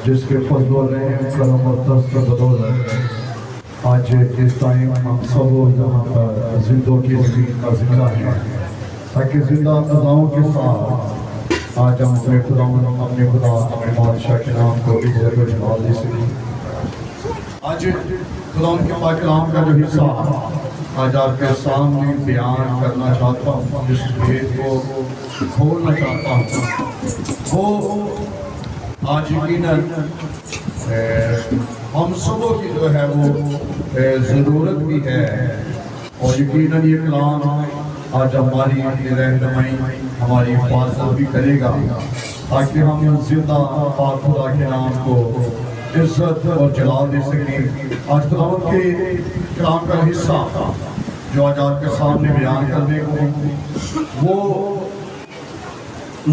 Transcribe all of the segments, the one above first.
جس کے فضل و رحم کرم اور دست بدولت آج اس ٹائم ہم سب یہاں پر زندوں کی زمین کا زندہ ہے، تاکہ زندہ قضاؤں کے ساتھ آج ہم اپنے خدا اپنے بادشاہ کے نام کو عزت و جلال دے سکیں۔ آج خدا کے پاک کلام کا جو حصہ آج آپ کے سامنے بیان کرنا چاہتا ہوں، جس بھید کو کھولنا چاہتا ہوں، وہ آج یقیناً ہم سبوں کی جو ہے وہ ضرورت بھی ہے، اور یقیناً یہ کلام آج ہماری رہنمائی ہماری حفاظت بھی کرے گا، تاکہ ہم زندہ پاک خدا کے نام کو عزت اور جلال دے سکیں۔ آج خداوند کے کلام کا حصہ جو آج آپ کے سامنے بیان کرنے کو وہ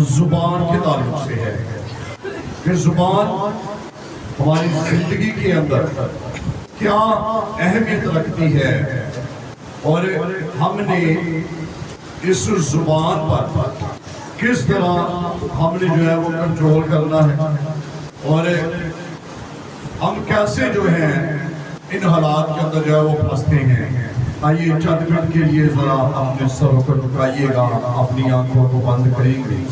زبان کے تعلق سے ہے کہ زبان ہماری زندگی کے اندر کیا اہمیت رکھتی ہے، اور ہم نے اس زبان پر کس طرح ہم نے جو ہے وہ کنٹرول کرنا ہے، اور ہم کیسے جو ہیں ان حالات کے اندر جو ہے وہ پھنستے ہیں۔ آئیے چند منٹ کے لیے ذرا اپنے سر کو جھکائیے گا، اپنی آنکھوں کو بند کریں گے،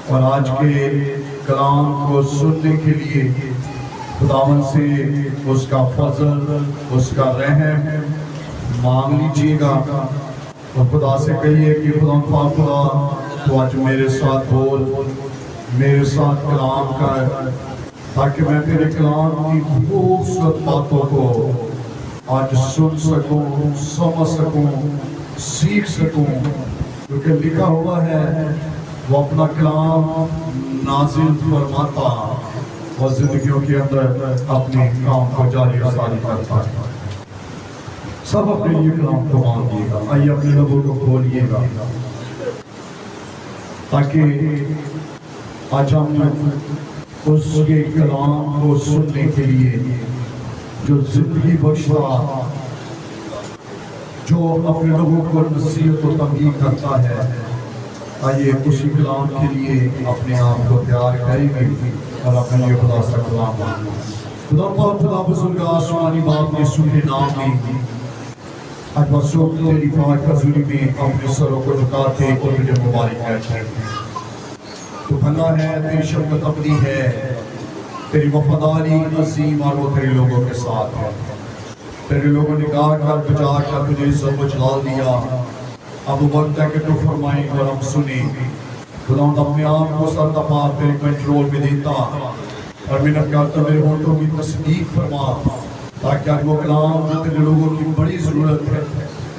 اور آج کے کلام کو سننے کے لیے خداوند سے اس کا فضل، اس کا رحم مانگ لیجیے گا، اور خدا سے کہیے کہ خدا پاک خدا تو آج میرے ساتھ بول، میرے ساتھ کلام کر، تاکہ میں تیرے کلام کی خوبصورت باتوں کو آج سن سکوں، سمجھ سکوں، سیکھ سکوں، کیونکہ لکھا ہوا ہے وہ اپنا کلام نازل فرماتا اور زندگیوں کے اندر اپنے کام کو جاری و ساری کرتا ہے۔ سب اپنے لیے کلام کو مانگیے گا، آئیے اپنے لبوں کو کھولیے گا، تاکہ آج ہم اس کے کلام کو سننے کے لیے جو زندگی بخشتا، جو اپنے لوگوں کو نصیحت و تنبیہ کرتا ہے، آئیے اسی کلام کے لیے اپنے آپ کو تیار کریں گے اور اپنے لیے خدا سے کلام مانگیں۔ خدا پاک خدا بزرگ آسمانی باپ یسوع کے نام میں آج بسوں تیری پاک حضوری میں اپنے سروں کو جھکاتے اور مجھے مبارک کہتے ہیں۔ تو بھلا ہے، تیری شفقت ابدی ہے، تیری وفاداری عظیم، اور وہ تیرے لوگوں کے ساتھ ہے۔ تیرے لوگوں نے گا کر بجا کر تجھے عزت و جلال دیا، اب وقت ہے کہ تو فرمائیں اور ہم سنیں۔ خداوند اپنے آپ کو سر تپا تیرے کنٹرول میں دیتا، اور منت کرتا میرے ہونٹوں کی تصدیق فرما، تاکہ آج وہ کلام جو تیرے لوگوں کی بڑی ضرورت ہے،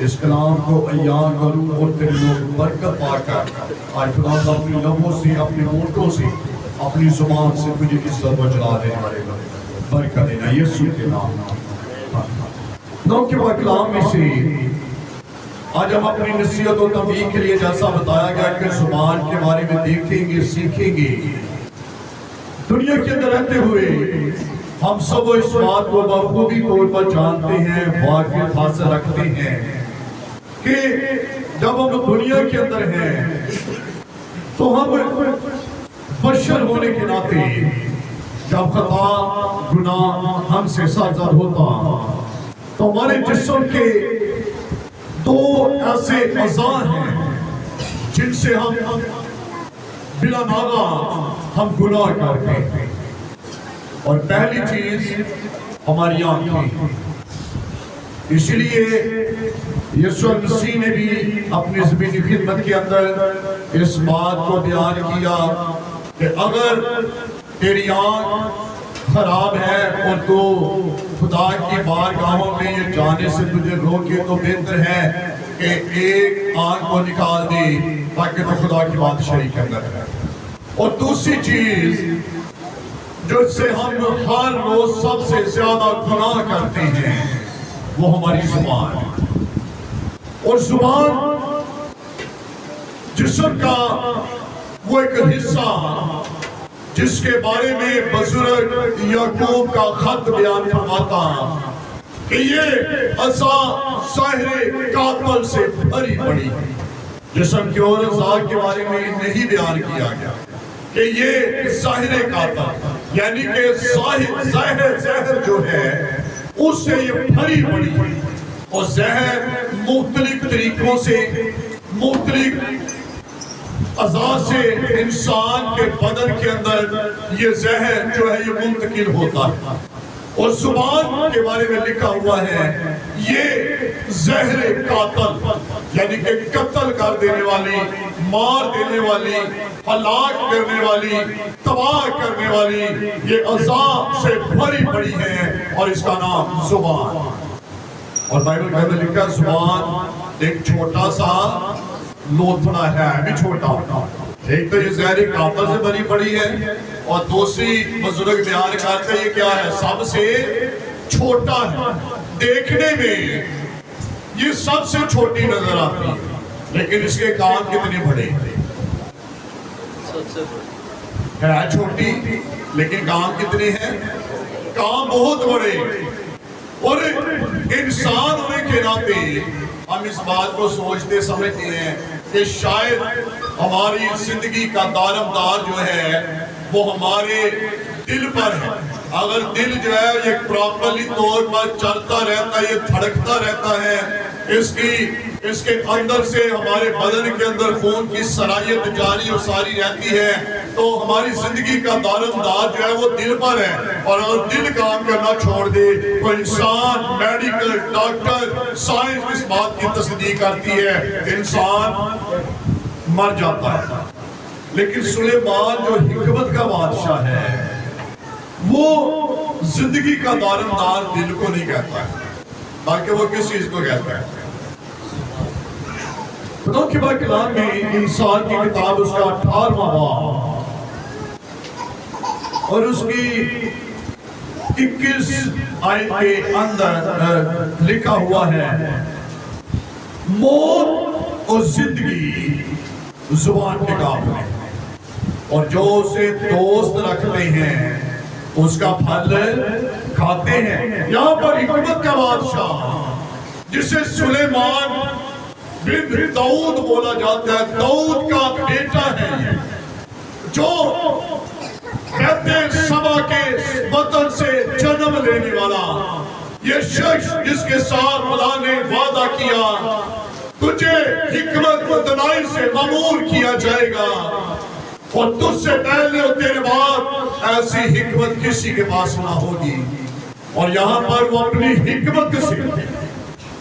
اس کلام کو عیان کروں اور تیرے لوگ برکت پا کر آج خداوند اپنی لبوں سے، اپنے ہونٹوں سے، اپنی زبان سے تجھے عزت و جلال دینے والے گا، برکت دینا یسوع کے نام۔ نام کے بعد کلام میں سے آج ہم اپنی نصیحت و تنبیہ کے لیے جیسا بتایا گیا کہ زبان کے بارے میں دیکھیں گے، سیکھیں گے۔ دنیا کے اندر رہتے ہوئے ہم سب اس بات کو بخوبی طور پر جانتے ہیں، واقف حاصل رکھتے ہیں کہ جب ہم دنیا کے اندر ہیں تو ہم بشر ہونے کے ناطے جب خطا گناہ ہم سے سرزد ہوتا تو ہمارے جسم کے دو ایسے اعضاء ہیں جن سے ہم بلا ناغہ ہم گناہ کرتے ہیں، اور پہلی چیز ہماری آنکھیں۔ اس لیے یسوع مسیح نے بھی اپنی زمینی خدمت کے اندر اس بات کو بیان کیا کہ اگر تیری آنکھ خراب ہے اور تو خدا کی بارگاہوں میں یہ جانے سے تجھے روکے، تو بہتر ہے کہ ایک آنکھ کو نکال دے تاکہ تو خدا کی بادشاہی کے اندر ہے۔ اور دوسری چیز جو سے ہم ہر روز سب سے زیادہ گناہ کرتے ہیں وہ ہماری زبان، اور زبان جسم کا وہ ایک حصہ جس کے بارے میں بزرگ یعقوب کا خط بیان فرماتا کہ یہ عصا ساحر قاتل سے بھری پڑی۔ جسم کے اور اعضاء کے بارے میں نہیں بیان کیا گیا کہ یہ ظاہر قاتل یعنی کہ زہر جو ہے اس سے یہ بھری پڑی، اور زہر مختلف طریقوں سے مختلف اعضاء سے انسان کے بدن کے اندر یہ زہر جو ہے یہ منتقل ہوتا ہے۔ اور زبان کے بارے میں لکھا ہوا ہے یہ زہر قاتل، یعنی کہ قتل کر دینے والی، مار دینے والی، ہلاک کرنے والی، تباہ کرنے والی یہ اعضاء سے بھری پڑی ہے، اور اس کا نام زبان۔ اور بائبل کے اندر لکھا زبان ایک چھوٹا سا لوتھڑا ہے، بھی چھوٹا ہوتا، ایک تو یہ زہر قاتل سے بھری پڑی ہے، اور دوسری بزرگ بیان کرتے ہیں یہ کیا ہے، سب سے چھوٹا ہے، دیکھنے میں یہ سب سے چھوٹی نظر آتی ہے، لیکن اس کے کام کتنے بڑے ہیں، ہے چھوٹی لیکن کام کتنے ہیں، کام بہت بڑے۔ اور انسان ہونے کے ناطے ہم اس بات کو سوچتے سمجھتے ہیں کہ شاید ہماری زندگی کا دارمدار جو ہے وہ ہمارے دل پر ہے۔ اگر دل جو ہے یہ پراپرلی طور پر چلتا رہتا ہے، یہ دھڑکتا رہتا ہے، اس کے اندر سے ہمارے بدن کے اندر خون کی صلاحیت جاری اور ساری رہتی ہے، تو ہماری زندگی کا دارمدار جو ہے وہ دل پر ہے۔ اور اگر دل کام کرنا چھوڑ دے تو انسان، میڈیکل، ڈاکٹر، سائنس اس بات کی تصدیق کرتی ہے، انسان مر جاتا ہے۔ لیکن سلیمان جو حکمت کا بادشاہ ہے وہ زندگی کا دارمدار دل کو نہیں کہتا ہے، بلکہ وہ کس چیز کو کہتا ہے؟ خدا کے پاک کلام میں انسان کی کتاب اس کا 18واں باب اور اس کی 21 آیت کے اندر لکھا ہوا ہے، موت اور زندگی زبان کے کام میں، اور جو اسے دوست رکھتے ہیں اس کا پھل کھاتے ہیں۔ یہاں پر حکمت کا بادشاہ جسے سلیمان بن داؤد بولا جاتا ہے، داؤد کا بیٹا ہے، جو بیت سبا کے وطن سے جنم لینے والا یہ شخص جس کے ساتھ خدا نے وعدہ کیا تجھے حکمت و دلائل سے معمور کیا جائے گا، اور تجھ سے پہلے اور تیرے بعد ایسی حکمت کسی کے پاس نہ ہوگی۔ اور یہاں پر وہ اپنی حکمت سے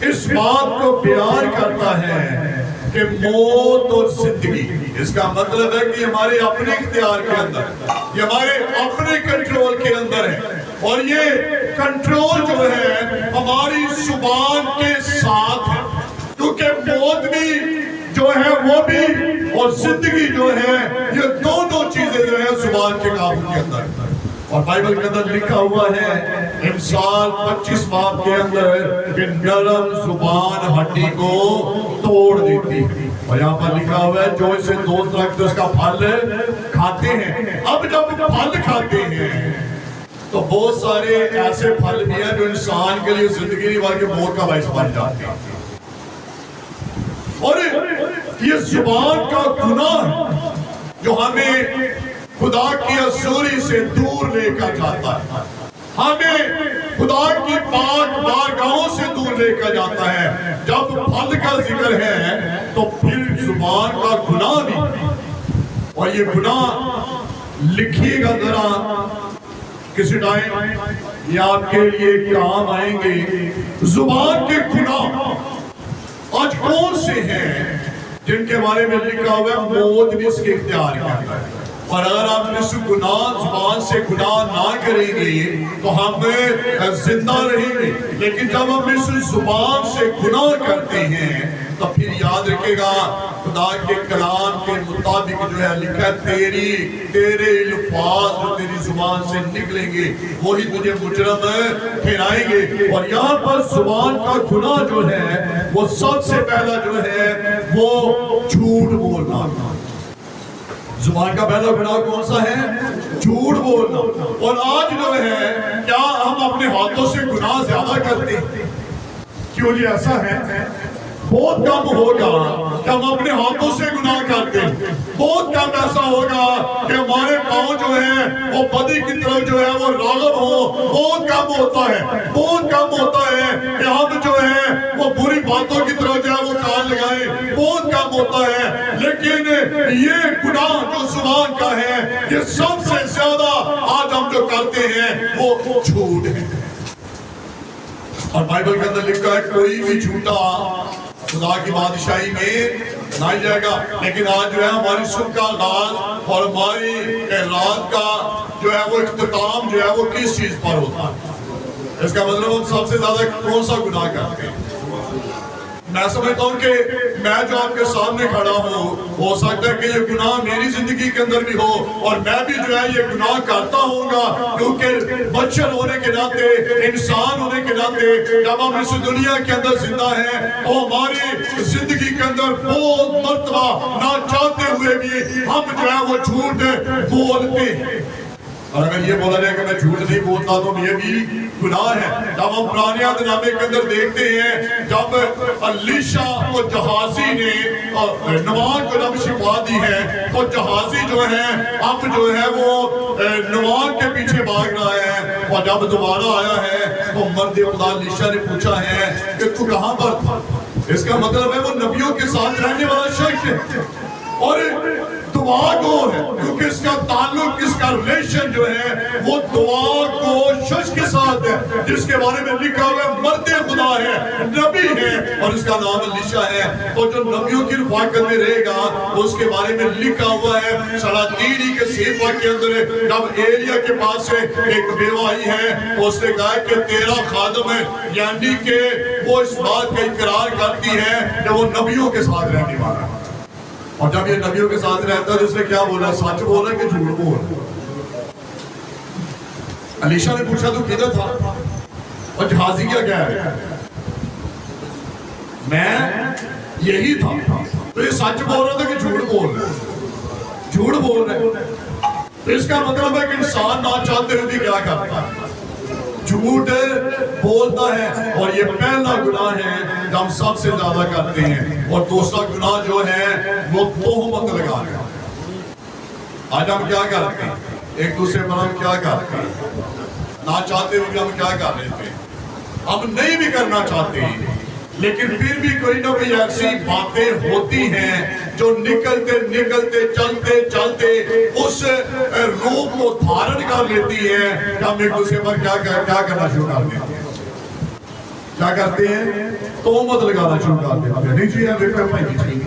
اس بات کو بیان کرتا ہے کہ موت اور زندگی، اس کا مطلب ہے کہ ہمارے اپنے اختیار کے اندر، یہ ہمارے اپنے کنٹرول کے اندر ہے، اور یہ کنٹرول جو ہے ہماری زبان کے ساتھ ہے، کیونکہ موت بھی جو ہے وہ بھی اور زندگی جو ہے یہ دونوں چیزیں جو ہے زبان کے قابو کے اندر۔ اور بائبل کے اندر لکھا ہوا ہے انسان 25 باب کے اندر کہ نرم زبان ہڈی کو توڑ دیتی، اور یہاں پر لکھا ہوا ہے جو اسے دوست رکھتے اس کا پھل کھاتے ہیں۔ اب جب پھل کھاتے ہیں تو بہت سارے ایسے پھل بھی ہیں جو انسان کے لیے زندگی نہیں بلکہ موت کا باعث بن جاتے ہیں، اور یہ زبان کا گناہ جو ہمیں خدا کی حضوری سے دور لے کر جاتا ہے، ہمیں خدا کی پاک بارگاہوں سے دور لے کر جاتا ہے۔ جب پھل کا ذکر ہے تو پھر زبان کا گناہ بھی، اور یہ گناہ لکھیے گا ذرا کسی ٹائم، یہ آپ کے لیے کام آئیں گے۔ زبان کے گناہ آج کون سے ہیں جن کے بارے میں لکھا ہوا ہے موت بھی اس کے اختیار کرتا ہے، اور اگر آپ اس گناہ زبان سے گناہ نہ کریں گے تو ہم زندہ رہیں گے، لیکن جب ہم اس زبان سے گناہ کرتے ہیں تو پھر یاد رکھے گا خدا کے کلام کے مطابق جو ہے لکھا ہے تیرے الفاظ جو تیری زبان سے نکلیں گے وہی تجھے مجرم ٹھہرائیں گے۔ اور یہاں پر زبان کا گناہ جو ہے وہ سب سے پہلا جو ہے وہ جھوٹ بولنا۔ زبان کا پہلا گناہ کون سا ہے؟ جھوٹ بولنا۔ اور آج جو ہے کیا ہم اپنے ہاتھوں سے گناہ زیادہ کرتے ہیں؟ کیوں جی ایسا ہے؟ بہت کم ہوگا کہ ہم اپنے ہاتھوں سے گناہ کرتے ہیں، بہت کم ایسا ہوگا کہ ہمارے پاؤں جو ہیں وہ بدی کی طرف جو ہے وہ راغب ہو، بہت کم ہوتا ہے، بہت کم ہوتا ہے کہ ہم جو ہے وہ بری باتوں کی طرف جو ہے وہ کان لگائیں، بہت کم ہوتا ہے۔ لیکن یہ گناہ جو زبان کا ہے، یہ سب سے زیادہ آج ہم جو کرتے ہیں وہ جھوٹ ہے، اور بائبل کے اندر لکھا ہے کوئی بھی جھوٹا خدا کی بادشاہی میں نہیں جائے گا۔ لیکن آج جو ہے ہماری صبح کا آغاز اور ہماری رات کا جو ہے وہ اختتام جو ہے وہ کس چیز پر ہوتا ہے؟ اس کا مطلب ہم سب سے زیادہ کون سا گناہ کرتے ہیں؟ میں سمجھتا ہوں کہ میں جو آپ کے سامنے کھڑا ہوں، ہو سکتا ہے کہ یہ گناہ میری زندگی کے اندر بھی ہو، اور میں بھی جو ہے یہ گناہ کرتا ہوں گا، کیونکہ بشر ہونے کے ناطے، انسان ہونے کے ناطے جب ہم اس دنیا کے اندر زندہ ہیں تو ہماری زندگی کے اندر بہت مرتبہ نہ چاہتے ہوئے بھی ہم جو ہے وہ جھوٹ بولتے ہیں۔ اور اگر یہ بولا جائے کہ میں جھوٹ نہیں بولتا تو یہ بھی گناہ ہے۔ جب ہم پرانے عہد نامے کے اندر دیکھتے ہیں، جب الیشا کو جہازی نے نعمان کو جب شفا دی ہے تو جہازی جو ہے اب جو ہے وہ نعمان کے پیچھے بھاگ رہا ہے، اور جب دوبارہ آیا ہے تو مرد خدا الیشا نے پوچھا ہے کہ تو کہاں پر تھا؟ اس کا مطلب ہے وہ نبیوں کے ساتھ رہنے والا شخص ہے، اور دعا کو ہے، کیونکہ اس کا تعلق، اس کا ریلیشن جو ہے وہ دعا کو شخص کے ساتھ ہے جس کے بارے میں لکھا ہوا ہے مرد خدا ہے، نبی ہے، اور اس کا نام الیشا ہے۔ تو جو نبیوں کی رفاقت میں رہے گا اس کے بارے میں لکھا ہوا ہے سلاطینی کے صحیفہ کے اندر، جب ایلیا کے پاس سے ایک بیوہ آئی ہے تو اس نے کہا کہ تیرا خادم ہے، یعنی کہ وہ اس بات کا اقرار کرتی ہے کہ وہ نبیوں کے ساتھ رہنے والا ہے۔ اور جب یہ نبیوں کے ساتھ رہتا ہے تو اس نے کیا بولا؟ سچ بولا کہ جھوٹ بولا؟ الیشا نے پوچھا تو کدھر تھا؟ اور جہازی کیا کہہ رہے ہیں؟ میں یہی تھا۔ تو یہ سچ بول رہا تھا کہ جھوٹ بول رہا ہے؟ جھوٹ بول رہے ہیں۔ تو اس کا مطلب ہے کہ انسان نہ چاہتے ہوئے بھی کیا کرتا ہے؟ جھوٹ بولتا ہے، اور یہ پہلا گناہ ہے جو ہم سب سے زیادہ کرتے ہیں۔ اور دوسرا گناہ جو ہے وہ تہمت لگانا۔ آج ہم کیا کرتے ہیں؟ ایک دوسرے پر ہم کیا کرتے ہیں؟ نہ چاہتے ہوئے ہم کیا کر رہے تھے؟ ہم نہیں بھی کرنا چاہتے ہیں، لیکن پھر بھی کوئی نہ کوئی ایسی باتیں ہوتی ہیں جو نکلتے نکلتے چلتے چلتے اس روپ کو دھارن کر لیتی ہے کہ ہم ایک دوسرے پر کیا کرنا شروع کر دیتے ہیں؟ کیا کرتے ہیں؟ تہمت لگانا شروع کر دیتے ہیں۔ نہیں جی بیٹا بھائی جی،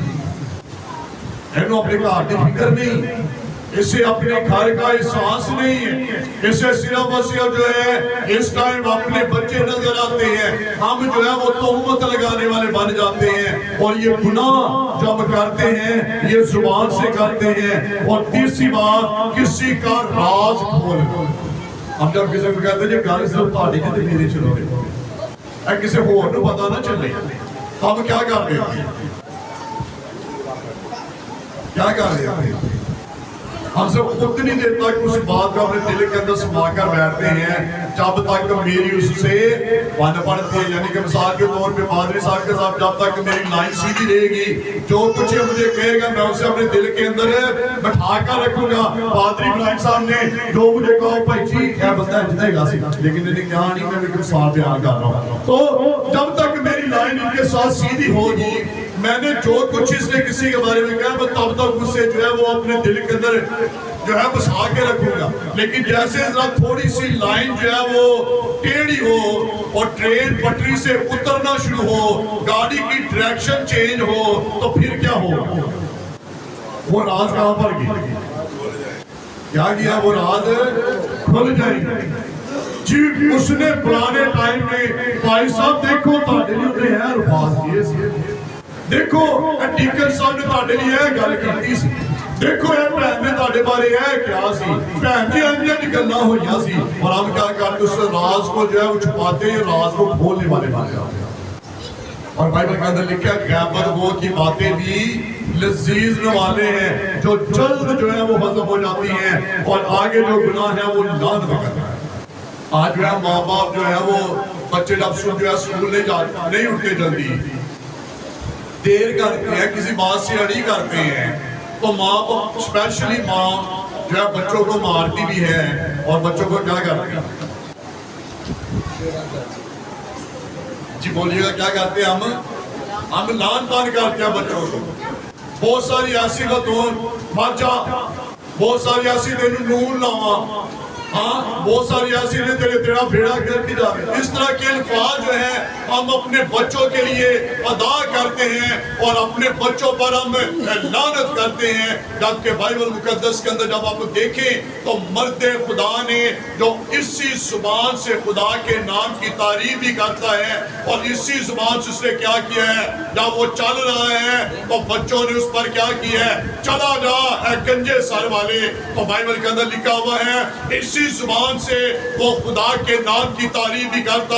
انہوں اپنے گھر کی فکر نہیں، اسے اپنے گھر کا احساس نہیں ہے، اسے صرف اور صرف جو ہے اس ٹائم اپنے بچے نظر آتے ہیں، ہم جو ہے وہ تہمت لگانے والے بن جاتے ہیں۔ اور یہ گناہ جو ہم کرتے ہیں یہ زبان سے کرتے ہیں۔ اور تیسری بات، کسی کا راز کھولنا۔ ہم جب کسی کو کہتے ہیں جب گھر صرف تاڑی کے میرے چلو گے، کسی اور کو پتا نہ چلے، ہم کیا کر رہے ہیں؟ کیا کر رہے ہیں؟ ہم سے اتنی دیر تک اس بات کو اپنے دل کے اندر سما کر بیٹھتے ہیں جب تک میری اس سے بن پڑتی ہے۔ یعنی کہ مثال کے طور پہ پادری صاحب کے ساتھ جب تک میری لائن سیدھی رہے گی، جو کچھ مجھے کہے گا میں اسے اپنے دل کے اندر بٹھا کر رکھوں گا۔ پادری بلائن صاحب نے جو مجھے کہا بھائی جی کیا بندہ جتنے گا سی، لیکن انہیں کہا نہیں میں بالکل صاف بیان کر رہا ہوں۔ تو جب تک میری لائن ان کے ساتھ سیدھی ہوگی، میں نے جو کچھ اس نے کسی کے بارے میں کہا میں تب تک اسے جو ہے وہ اپنے دل کے اندر جو ہے بسا کے رکھوں گا۔ لیکن جیسے ذرا تھوڑی سی لائن جو ہے وہ ٹیڑھی ہو اور ٹرین پٹری سے اترنا شروع ہو، گاڑی کی ڈائریکشن چینج ہو، تو پھر کیا ہو؟ وہ راز کہاں پر گئی؟ کیا گیا؟ وہ راز کھل جائے گا۔ جی اس نے پرانے ٹائم میں بھائی صاحب دیکھو تاڑے لیے ہے الفاظ کیے سی، دیکھو ڈیکن صاحب نے تاڑے لیے ہے گل کرتی سی، دیکھو یہ بہن نے تاڑے بارے ہے کیا سی، بہن جی انجا نکلنا ہویا سی، اور ہم کیا کرتے اس راز کو جو ہے وہ چھپاتے ہیں، راز کو کھولنے والے بنے جاتے ہیں۔ اور بائبل کے اندر لکھا ہے غیبت وہ کی باتیں بھی لذیذ نوالے ہیں جو جلد جو ہے وہ ہضم ہو جاتی ہیں، اور آگے جو گناہ ہے وہ لعنت کرتا ہے۔ آج جو ہے ماں باپ جو ہے وہ بچے جب جو ہے سکول نہیں اٹھتے جلدی، دیر کرتے ہیں، کسی بات سے اڑی کرتے ہیں، تو ماں کو اسپیشلی ماں جو ہے بچوں کو مارتی بھی ہے اور بچوں کو کیا کرتی ہے؟ جی بولیے گا، کیا کرتے ہیں ہم لان تان کرتے ہیں بچوں کو. بہت ساری ایسی باتوں مر جا، بہت ساری ایسی تینوں نون لاواں، ہاں بہت ساری ایسی نے تیرا بھیڑا کر کے جاوے. اس طرح کے الفاظ جو ہیں ہم اپنے بچوں کے لیے ادا کرتے ہیں اور اپنے بچوں پر ہم لعنت کرتے ہیں. جبکہ بائبل مقدس کے اندر جب آپ دیکھیں تو مرد خدا نے جو اسی زبان سے خدا کے نام کی تعریف بھی کرتا ہے اور اسی زبان سے اس نے کیا کیا ہے، جب وہ چل رہا ہے تو بچوں نے اس پر کیا کیا ہے، چلا جا اے گنجے سر والے. تو بائبل کے اندر لکھا ہوا ہے اسی زبان سے وہ خدا کے نام کی تعریف بھی کرتا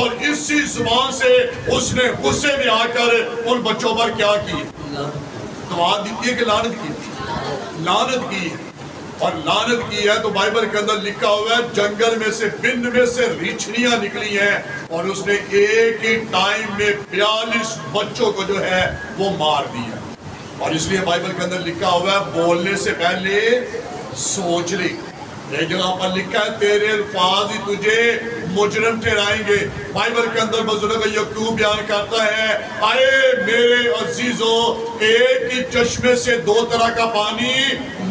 اور اسی زبان سے اس نے غصے میں آ کر ان بچوں پر کیا کی، دعا دیتی ہے کہ لعنت کی، لعنت کی. اور لعنت کی ہے تو بائبل کے اندر لکھا ہوا ہے جنگل میں سے بن میں سے ریچھنیاں نکلی ہیں اور اس نے ایک ہی ٹائم میں 42 بچوں کو جو ہے وہ مار دیا. اور اس لیے بائبل کے اندر لکھا ہوا ہے بولنے سے پہلے سوچ لی. ایک جگہ پر لکھا ہے تیرے الفاظ ہی تجھے مجرم ٹھہرائیں گے. بائبل کے اندر بزرگ یعقوب بیان کرتا ہے آئے میرے عزیزو، ایک ہی چشمے سے دو طرح کا پانی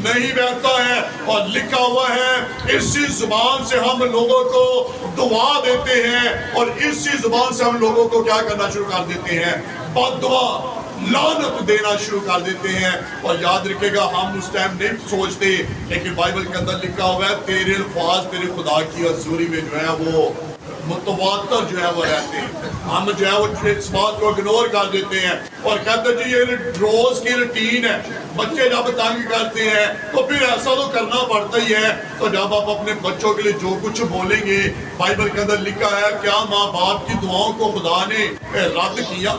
نہیں بہتا ہے. اور لکھا ہوا ہے اسی زبان سے ہم لوگوں کو دعا دیتے ہیں اور اسی زبان سے ہم لوگوں کو کیا کرنا شروع کر دیتے ہیں، بد دعا لعنت دینا شروع کر دیتے ہیں. اور یاد رکھے گا ہم اس ٹائم نہیں سوچتے، لیکن بائبل کے اندر لکھا ہوا ہے تیرے الفاظ تیرے خدا کی حضوری میں جو ہے وہ متواتر جو ہے وہ رہتے ہیں. ہم جو ہے وہ اس بات کو اگنور کر دیتے ہیں اور کہتے ہیں جی یہ روز کی روٹین ہے. بچے جب تنگ کرتے ہیں تو پھر ایسا تو کرنا پڑتا ہی ہے. تو جب آپ اپنے بچوں کے لیے جو کچھ بولیں گے، بائبل کے اندر لکھا ہے کیا ماں باپ کی دعاؤں کو خدا نے رد کیا؟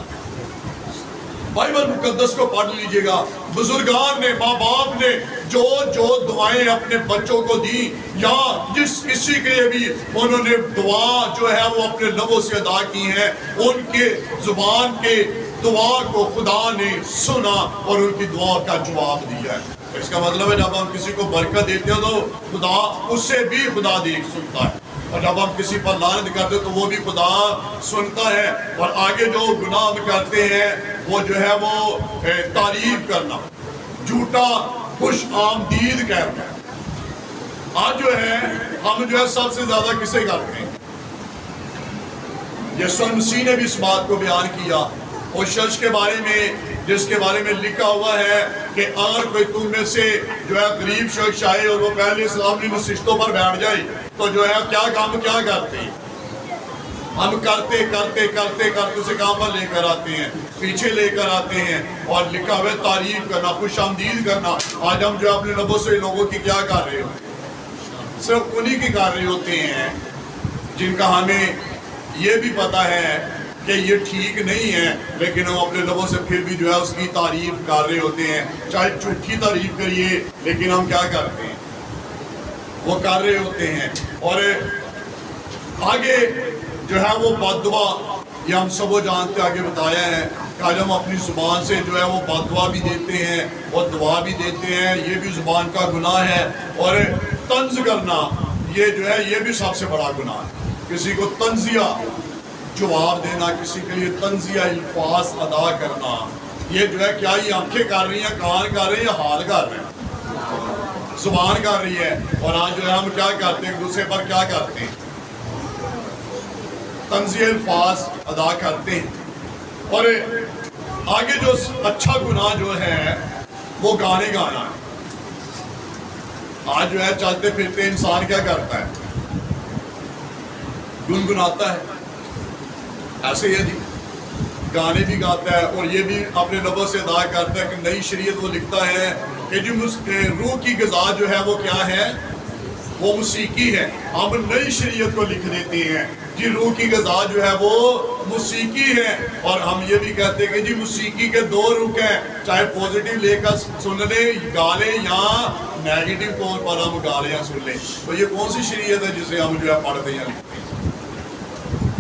بائبل مقدس کو پڑھ لیجئے گا، بزرگان نے ماں باپ نے جو جو دعائیں اپنے بچوں کو دی یا جس کسی کے لیے بھی انہوں نے دعا جو ہے وہ اپنے لبوں سے ادا کی ہیں، ان کے زبان کے دعا کو خدا نے سنا اور ان کی دعا کا جواب دیا ہے. اس کا مطلب ہے جب ہم کسی کو برکت دیتے ہیں تو خدا اس سے بھی خدا دیکھ سنتا ہے، اور جب ہم کسی پر لعنت کرتے تو وہ بھی خدا سنتا ہے. اور آگے جو گناہ ہم کرتے ہیں وہ جو ہے وہ تعریف کرنا، جھوٹا خوش آمدید کہنا. آج جو ہے ہم جو ہے سب سے زیادہ کسے کرتے ہیں؟ یسوع مسیح نے بھی اس بات کو بیان کیا اس شخص کے بارے میں جس کے بارے میں لکھا ہوا ہے کہ اگر کوئی تم میں سے جو ہے غریب شخص آئے اور وہ پہلے اسلامی نشستوں پر بیٹھ جائے تو جو ہے کیا کام کیا کرتے ہیں؟ ہم کرتے اسے کام پر لے کر آتے ہیں، پیچھے لے کر آتے ہیں. اور لکھا ہوا ہے تعریف کرنا، خوش آمدید کرنا. آج ہم جو اپنے لبوں سے لوگوں کی کیا کر رہے ہوتے ہیں؟ صرف انہی کی کر رہے ہوتے ہیں جن کا ہمیں یہ بھی پتا ہے کہ یہ ٹھیک نہیں ہے، لیکن ہم اپنے لبوں سے پھر بھی جو ہے اس کی تعریف کر رہے ہوتے ہیں. چاہے جھوٹی تعریف کریے لیکن ہم کیا کرتے ہیں، وہ کر رہے ہوتے ہیں. اور آگے جو ہے وہ بد دعا، یہ ہم سب وہ جانتے آگے بتایا ہے کہ آج ہم اپنی زبان سے جو ہے وہ بد دعا بھی دیتے ہیں اور دعا بھی دیتے ہیں. یہ بھی زبان کا گناہ ہے. اور طنز کرنا یہ جو ہے یہ بھی سب سے بڑا گناہ ہے. کسی کو طنزیہ جواب دینا، کسی کے لیے طنزیہ الفاظ ادا کرنا، یہ جو ہے کیا یہ آنکھیں کر رہی ہیں، کان کر رہے ہیں یا ہاتھ کر رہے ہیں؟ زبان کر رہی ہے. اور آج جو ہے ہم کیا کرتے ہیں، ایک دوسرے پر کیا کرتے ہیں، طنزیہ الفاظ ادا کرتے ہیں. اور آگے جو اچھا گناہ جو ہے وہ گانے گانا ہے. آج جو ہے چلتے پھرتے انسان کیا کرتا ہے، گنگناتا ہے. ایسے ہی جی گانے بھی گاتا ہے اور یہ بھی اپنے لبوں سے ادا کرتا ہے کہ نئی شریعت وہ لکھتا ہے کہ جی روح کی غذا جو ہے وہ کیا ہے، وہ موسیقی ہے. ہم نئی شریعت کو لکھ دیتے ہیں جی روح کی غذا جو ہے وہ موسیقی ہے. اور ہم یہ بھی کہتے ہیں کہ جی موسیقی کے دو رخ ہیں، چاہے پوزیٹیو لے کر سن لیں گا لیں یا نیگیٹو طور پر ہم گا لیں یا سن لیں. تو یہ کون سی شریعت ہے جسے ہم جو ہے پڑھتے ہیں لکھتے ہیں؟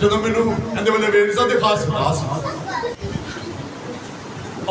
ਜਦੋਂ ਮੈਨੂੰ ਇਹਦੇ ਵੱਲੇ ਵੇਖ ਸਾਂ ਤੇ ਖਾਸ ਖਾਸ।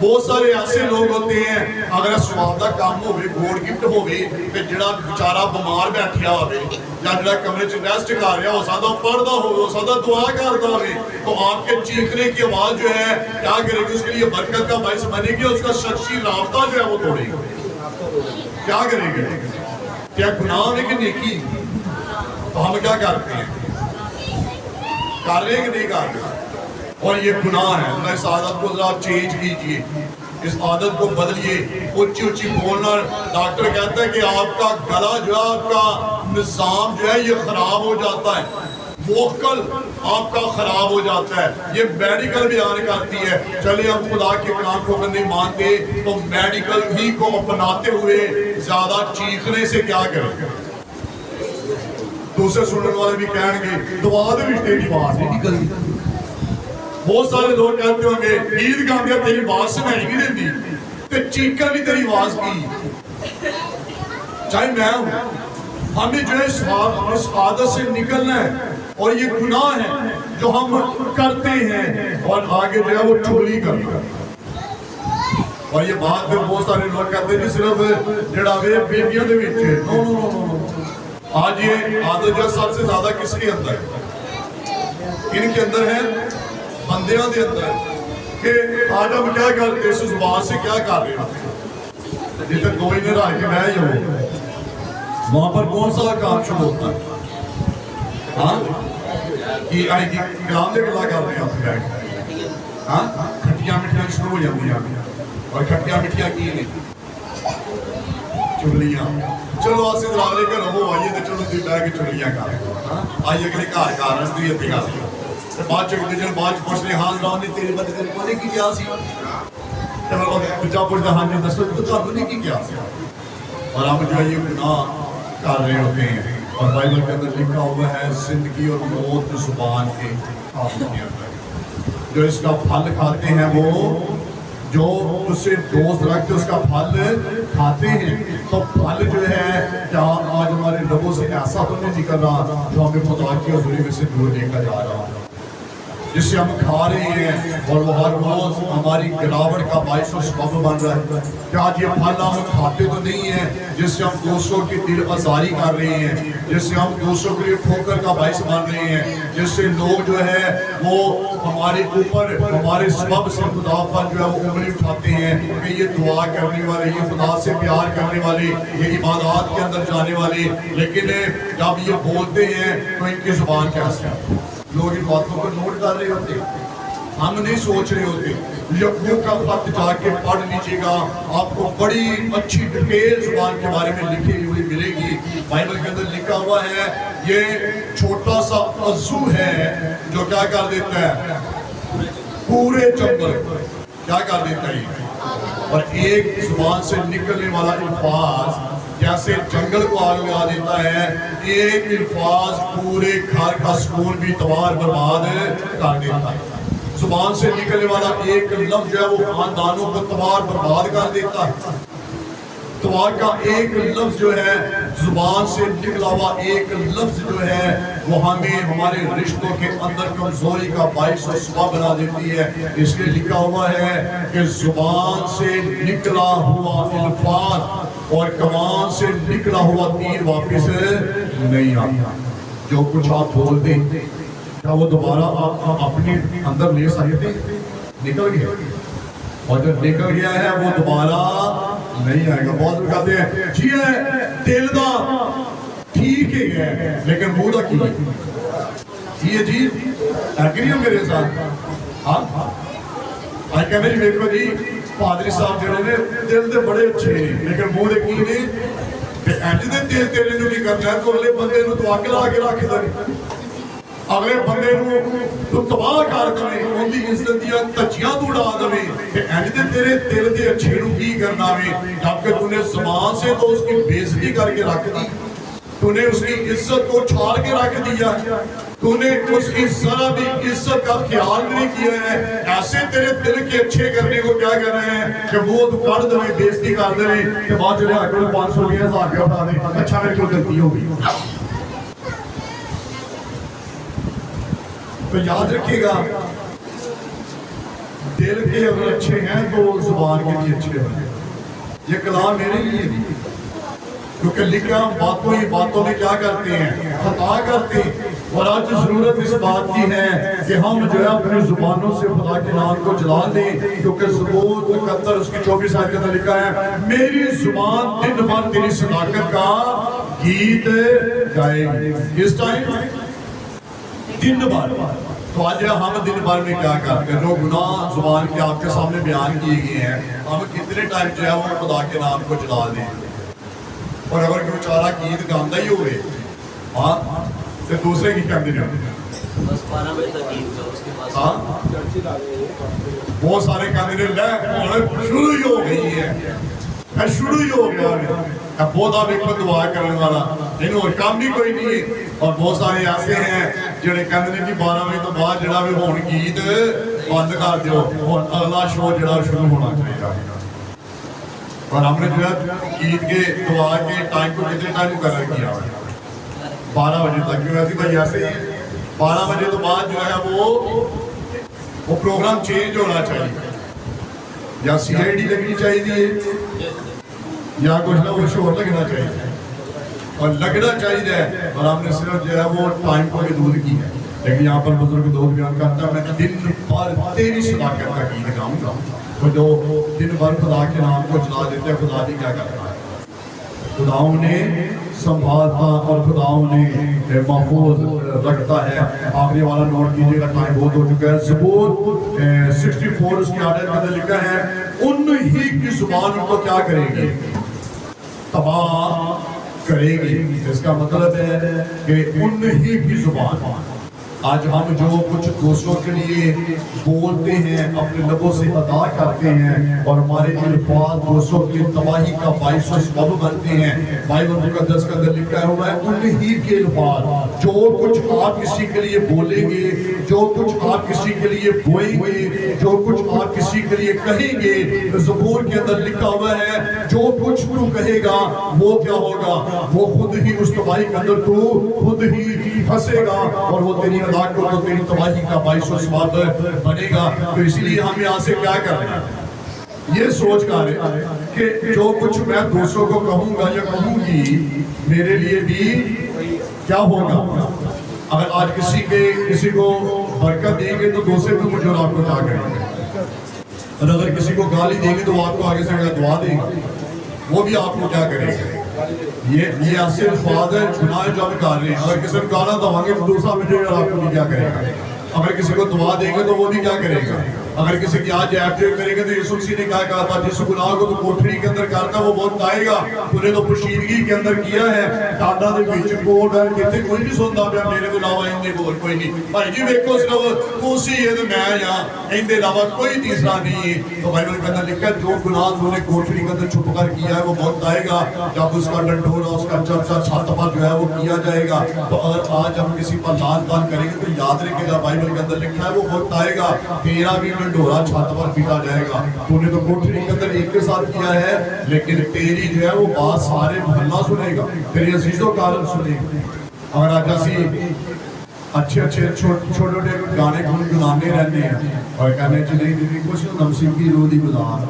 بہت سارے ایسے لوگ ہوتے ہیں اگر سواب دا کام ہوئے گوڑ گفٹ ہوئے کہ جڑا بیچارہ بیمار بیٹھیا ہوئے یا جڑا کمرے چ ریسٹ کر رہا ہو سکتا پڑھتا ہو سکتا دعا کرتا ہوئے تو آپ کے چیخنے کی آواز جو ہے کیا کرے گی اس کے لیے برکت کا باعث بنے گی اس کا شخصی رابطہ جو ہے وہ توڑے گی کیا کرے گی کیا گناہ ہے کہ نیکی تو ہم کیا کرتے ہیں کر رہے ہیں کہ نہیں کر رہے اور یہ گناہ ہے اللہ اس عادت کو ذرا چینج کیجئے اس عادت کو بدلیے اونچی اونچی بولنا ڈاکٹر کہتا ہے کہ آپ کا گلا جو ہے آپ کا نظام جو ہے یہ خراب ہو جاتا ہے ووکل آپ کا خراب ہو جاتا ہے یہ میڈیکل بیان کرتی ہے چلے ہم خدا کے کلام کو اگر نہیں مانتے تو میڈیکل ہی کو اپناتے ہوئے زیادہ چیخنے سے کیا کریں دوسرے سننے والے بھی کہیں گے دعا دے بھی تیری آواز نہیں نکلتی بہت سارے لوگ کہتے ہوں گے عید گاہ میں تیری آواز سے میں نہیں دیتی تے چیخر بھی تیری آواز کی چاہے میں ہوں ہمیں جو ہے اس عادت سے نکلنا ہے اور یہ گناہ ہے جو ہم کرتے ہیں اور آگے جو ہے وہ چوری کرنا اور یہ بات پہ بہت سارے لوگ کہتے ہیں کہ صرف جڑا وے بیبیاں دے وچ نو نو نو نو آج یہ عادت جو سب سے زیادہ کس کے اندر ہے ان کے اندر ہے بندیاں دے اندر کہ آج ہم کیا کرتے اس زبان سے کیا کر رہے ہیں جیسے کوئی نہیں رہا کہ میں یہ ہوں وہاں پر کون سا کام شروع ہوتا ہے ہاں کہ آئی کی کلام دے گلا کر رہے ہیں ہاں کھٹیاں مٹیاں شروع ہو جاتی ہیں اور کھٹیاں مٹیاں کی نہیں چگلیاں چلو آسے دراغلے کا رہو آئیے تو چلو دی بیگ چگلیاں کر رہے آئیے اگلے کار کار رہے ہیں کر رہے ہیں بات چکتے جن بات پوچھ رہے ہاں رانی تیرے بندے تیرے کونے کی کیا سی بچہ پوچھتا ہاں جی دسو تو تھانوں کی کیا سی اور ہم جو یہ گناہ کر رہے ہوتے ہیں اور بائبل کے اندر لکھا ہوا ہے زندگی اور موت زبان کے جو اس کا پھل کھاتے ہیں وہ جو اس سے دوست رکھتے اس کا پھل کھاتے ہیں تو پھل جو ہے کیا آج ہمارے لبوں سے ایسا تو نہیں نکل رہا جو ہمیں خدا کی حضوری میں سے دور لے کر جا رہا جس سے ہم کھا رہے ہیں اور وہ ہر روز ہماری گلاوٹ کا باعث و سبب بن رہا ہے کہ آج یہ پھل ہم کھاتے تو نہیں ہیں جس سے ہم دوسروں کی دل آزاری کر رہے ہیں جس سے ہم دوسروں کے لیے ٹھوکر کا باعث بن رہے ہیں جس سے لوگ جو ہے وہ ہمارے اوپر ہمارے سبب سے خدا پر جو ہے وہ انگلی اٹھاتے ہیں کہ یہ دعا کرنے والے یہ خدا سے پیار کرنے والے یہ عبادات کے اندر جانے والے لیکن جب یہ بولتے ہیں تو ان کی زبان کیسے ہے لوگ ان باتوں کو نوٹ کر رہے ہوتے ہم نہیں سوچ رہے ہوتے یعقوب کا خط جا کے پڑھ لیجیے گا آپ کو بڑی اچھی ڈیٹیل زبان کے بارے میں لکھی ہوئی ملے گی بائبل کے اندر لکھا ہوا ہے یہ چھوٹا سا عضو ہے جو کیا کر دیتا ہے پورے جنگل کیا کر دیتا ہے اور ایک زبان سے نکلنے والا الفاظ جیسے جنگل کو آگ لگا دیتا ہے ایک الفاظ پورے گھر کا سکون بھی تباہ برباد کر دیتا ہے زبان سے نکلنے والا ایک لفظ جو ہے وہ خاندانوں کو تباہ برباد کر دیتا ہے تباہ کا ایک لفظ جو ہے زبان سے نکلا ہوا ایک لفظ جو ہے وہ ہمیں ہمارے رشتوں کے اندر کمزوری کا باعث و سبب بنا دیتی ہے اس لیے لکھا ہوا ہے کہ زبان سے نکلا ہوا الفاظ اور کمان سے نکلا ہوا تیر واپس نہیں آتا جو کچھ آپ بول دیں کیا وہ دوبارہ آپ اپنے اندر لے سکتے نکل گیا اور جب نکل گیا ہے وہ دوبارہ نہیں آئے گا بہت لوگ کہتے ہیں جی ہے دل دا ٹھیک ہی ہے لیکن منہ دا کی یہ جی ایگری ہو میرے ساتھ ہاں آج کہنے جی دیکھو جی پادری صاحب جنہوں نے دل دے بڑے اچھے ہیں لیکن منہ دے کی نہیں کہ اینج دے دل تیرے نو کی کرنا ہے تو اگلے بندے نو تو آگ لا کے رکھ دے اگلے بندے نو تو تباہ کر دے ان دی عزت دیا تجیاں تو اڑا دے کہ اینج دے تیرے دل دے اچھے نو کی کرنا ہے جبکہ تو نے زبان سے تو اس کی بےعزتی کر کے رکھ دی تو نے اس کی عزت کو چھاڑ کے رکھ دیا تو نے اس کی ذرا بھی عزت کا خیال نہیں کیا ہے ایسے تیرے دل کے اچھے کرنے کو کیا کر رہے ہیں کہ وہ تو کر دے بےعزتی کر دے کہ بعد چلے آ کے 500 روپیہ ہزار روپیہ اٹھا دے اچھا میرے کو غلطی ہو گئی تو یاد رکھیے گا دل کے اگر اچھے ہیں تو زبان کے بھی اچھے ہیں. یہ کلام میرے لیے بھی، کیونکہ لکھا باتوں ہی باتوں میں کیا کرتے ہیں، خطا کرتے ہیں. اور آج ضرورت اس بات کی ہے کہ ہم جو ہے اپنی زبانوں سے خدا کے نام کو جلا دیں، کیونکہ زبور 71 اس کی 24 آیت کے اندر لکھا ہے میری زبان دن بھر تیری صداقت کا گیت گائے گی. کس ٹائم؟ دن بھر. تو آج ہم دن بھر میں کیا کرتے ہیں؟ جو گناہ زبان کے آپ کے سامنے بیان کیے گئے ہیں، ہم کتنے ٹائم جو ہے وہ خدا کے نام کو جلا دیں. اور اگر کوئی بیچارہ گیت گاندہ ہی ہوئے ہاں تو دوسرے کی کیا دن ہوتے ہیں بس 12 بجے تک گیت گاؤ، اس کے بعد ہاں بہت سارے کہتے ہیں شروع ہی ہو گئی ہے، شروع ہی ہو گیا ہے. بہت آپ ایک دعا کرنے والا لیکن اور کام بھی کوئی نہیں ہے. اور بہت سارے ایسے ہیں جڑے کہتے ہیں کہ 12 بجے تو بعد جڑا بھی ہون گیت بند کر دیو اور اگلا شو جڑا شروع ہونا چاہیے. اور ہم نے جو ہے گیت کے دعا کے ٹائم کو کتنے ٹائم مقرر کیا ہے 12 بجے تک. کیوں ایسی بھائی ایسے ہی 12 بجے تو بعد جو ہے وہ پروگرام چینج ہونا چاہیے، یا سی آئی ڈی لگنی چاہیے یا کچھ نہ کچھ اور لگنا چاہیے اور لگنا چاہیے. اور ہم نے صرف جو ہے وہ ٹائم کو محدود کی ہے. لیکن یہاں پر بزرگ دوست بیان کرتا ہے میں دن بھر تیری صداقت کا گیت گاؤں گا. تو جو دن بھر خدا کے نام کو جلا دیتے ہیں خدا بھی کیا کرتا ہے؟ خداؤں نے سنبھالتا اور خداؤں نے محفوظ رکھتا ہے. آخری والا نوٹ کیجئے گا، ٹائم بہت ہو چکا ہے. زبور 64 اس کی آیت کے اندر لکھا ہے ان ہی کی زبان ان کو کیا کرے گی؟ تباہ کرے گی. اس کا مطلب ہے کہ ان ہی کی زبان. آج ہم جو کچھ دوسروں کے لیے بولتے ہیں اپنے لبوں سے ادا کرتے ہیں اور ہمارے الفاظ دوسروں کی تباہی کا باعث و سبب بنتے ہیں. بائبل مقدس کے اندر لکھا ہوا ہے انہی کے الفاظ. جو کچھ آپ کسی کے لیے بولیں گے، جو کچھ آپ کسی کے لیے بوئیں گے، جو کچھ آپ کسی کے لیے کہیں گے، زبور کے اندر لکھا ہوا ہے جو کچھ تو کہے گا وہ کیا ہوگا؟ وہ خود ہی اس تباہی کے اندر تو خود ہی پھنسے گا اور وہ تیری ہلاک کو تو تیری تباہی کا باعث و سبب بنے گا. تو اسی لیے ہم یہاں سے کیا کر رہے ہیں؟ یہ سوچ کر رہے ہیں کہ جو کچھ میں دوسروں کو کہوں گا یا کہوں گی میرے لیے بھی کیا ہوگا. اگر آج کسی کو برکت دیں گے تو دوسرے کو مجھے اور آپ کو کیا کریں گے. اور اگر کسی کو گالی دیں گے تو وہ آپ کو آگے سے دعا دیں گے، وہ بھی آپ کو کیا کریں گے. یہ ایسے الفاظ ہے گناہ جو ہم کر رہے ہیں. اگر کسی کو گانا دیں گے تو دوسرا مجھے اور آپ کو بھی کیا کرے گا. اگر کسی کو دعا دیں گے تو وہ بھی کیا کرے گا. اگر کسی کی آج ایپ جو کریں گے تو یسوع مسیح نے کیا کہا تھا جس گناہ کو تو کوٹھڑی کے اندر کرتا وہ بہت آئے گا. تو نے تو پوشیدگی کے اندر کیا ہے. ٹاڈا دے بیچ کوٹ ہے کہتے کوئی نہیں سنتا پیا میرے تو علاوہ ان دے بول کوئی نہیں. بھائی جی دیکھو صرف تو سی ہے تو میں یہاں ان دے علاوہ کوئی تیسرا نہیں ہے. تو بائبل کے اندر لکھا ہے جو گناہ تو نے کوٹھڑی کے اندر چھپ کر کیا ہے وہ بہت آئے گا. جب اس کا ڈنڈورا اس کا چرچا چھت پر جو ہے وہ کیا جائے گا. تو اگر آج ہم کسی پر لان تان کریں گے تو یاد رکھے گا بائبل کے اندر لکھا ہے وہ وقت آئے گا تیرا بھی ڈنڈورا چھت پر پیٹا جائے گا. تو نے تو کوٹھڑی کے اندر ایک کے ساتھ کیا ہے لیکن تیری جو ہے وہ بات سارے محلہ سنے گا، تیری عزیزوں کا عالم سنے گا. اگر آج اسی اچھے چھوٹے گانے گنانے رہنے ہیں اور کہنے چلے دیدی کچھ نمسیم کی روح دی گزار،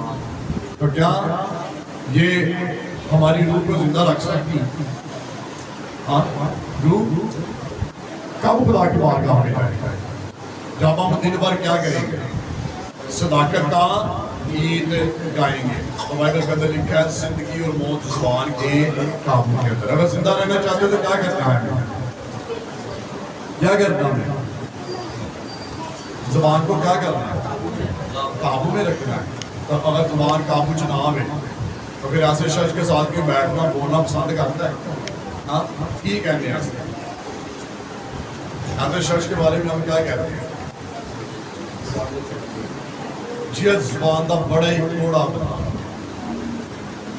تو کیا یہ ہماری روح کو زندہ رکھ سکتی؟ روح کب خدا کی بارگاہ میں جائے گا؟ جب ہم دن بھر کیا کریں گے؟ صداقت کا گیت گائیں گے. تو بائبل کے اندر لکھا ہے زندگی اور موت زبان کے قابو کے اندر. اگر زندہ رہنا چاہتے تو کیا کرنا ہے؟ کیا کرنا ہے؟ زبان کو کیا کرنا ہے؟ قابو میں رکھنا ہے. تو اگر زبان قابو چ نہ ہے تو پھر ایسے شخص کے ساتھ کوئی بیٹھنا بولنا پسند کرتا ہے؟ ہاں ٹھیک ہے. ایسے شخص کے بارے میں ہم کیا کہتے ہیں؟ جیت زبان دا بڑا ہی تھوڑا بنا.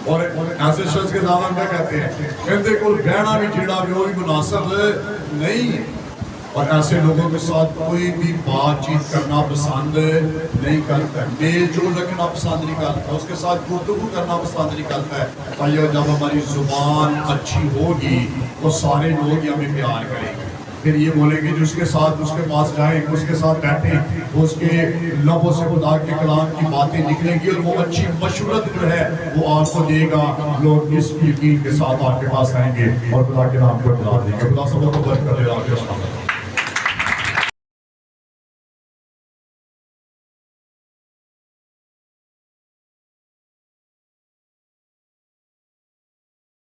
اور ایسے شخص کے ساتھ ہم کیا کہتے ہیں؟ اندے کو بہنا بھی جیڑا بھی ہوئی مناسب نہیں ہے. اور ایسے لوگوں کے ساتھ کوئی بھی بات چیت کرنا پسند نہیں کرتا ہے، میل جول رکھنا پسند نہیں کرتا، اس کے ساتھ گفتگو کرنا پسند نہیں کرتا ہے. بھائیو جب ہماری زبان اچھی ہوگی تو سارے لوگ ہمیں پیار کریں گے. پھر یہ بولیں گے جو اس کے ساتھ اس کے پاس جائیں اس کے ساتھ بیٹھیں وہ اس کے لبوں سے خدا کے کلام کی باتیں نکلیں گی اور وہ اچھی مشورت جو ہے وہ آپ کو دے گا. لوگ اس یقین کے ساتھ آپ کے پاس آئیں گے اور خدا کے نام کو بلا دیں گے. خدا سب کو برکت دے.